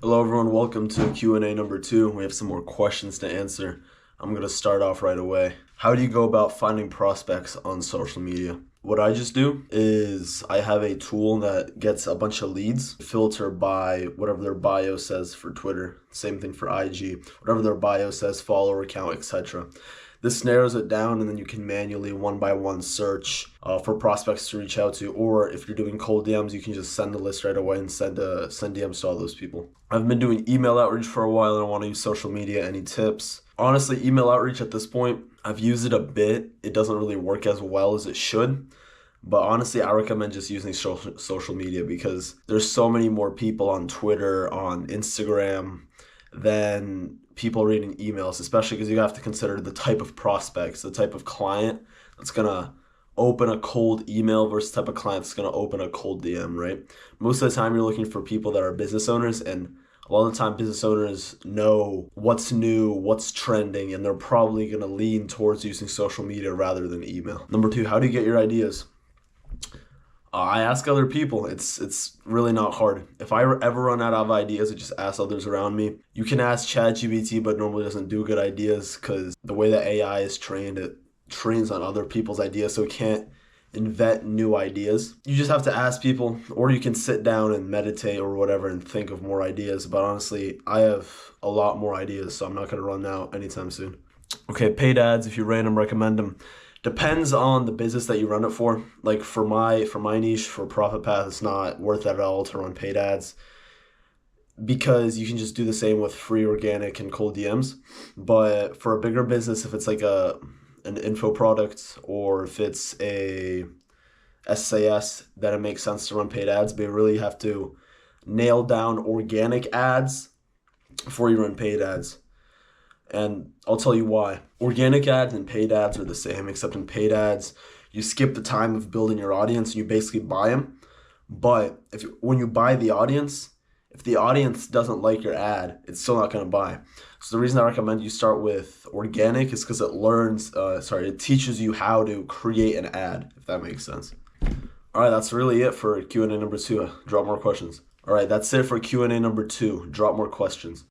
Hello everyone, welcome to Q&A number 2. We have some more questions to answer. I'm going to start off right away. How do you go about finding prospects on social media? What I just do is I have a tool that gets a bunch of leads, filter by whatever their bio says for Twitter, same thing for IG, whatever their bio says, follower count, etc. This narrows it down, and then you can manually one by one search for prospects to reach out to. Or if you're doing cold DMs, you can just send the list right away and send DMs to all those people. I've been doing email outreach for a while, and I want to use social media. Any tips? Honestly, email outreach at this point, I've used it a bit. It doesn't really work as well as it should. But honestly, I recommend just using social media because there's so many more people on Twitter, on Instagram, than people reading emails, especially because you have to consider the type of prospects, the type of client that's going to open a cold email versus the type of client that's going to open a cold DM, right? Most of the time, you're looking for people that are business owners, and a lot of the time, business owners know what's new, what's trending, and they're probably going to lean towards using social media rather than email. Number 2, how do you get your ideas? I ask other people. It's really not hard. If I ever run out of ideas, I just ask others around me. You can ask ChatGPT, but normally doesn't do good ideas because the way that AI is trained, it trains on other people's ideas, so it can't invent new ideas. You just have to ask people, or you can sit down and meditate or whatever and think of more ideas. But honestly, I have a lot more ideas, so I'm not going to run out anytime soon. Okay, paid ads, if you random recommend them. Depends on the business that you run it for. Like for my niche, for Profit Path, it's not worth it at all to run paid ads because you can just do the same with free organic and cold DMs. But for a bigger business, if it's like an info product or if it's a SAS, then it makes sense to run paid ads. But you really have to nail down organic ads before you run paid ads. And I'll tell you why. Organic ads and paid ads are the same, except in paid ads, you skip the time of building your audience and you basically buy them. But when you buy the audience, if the audience doesn't like your ad, it's still not going to buy. So the reason I recommend you start with organic is because it teaches you how to create an ad, if that makes sense. All right, that's really it for Q&A number 2. Drop more questions. All right, that's it for Q&A number 2. Drop more questions.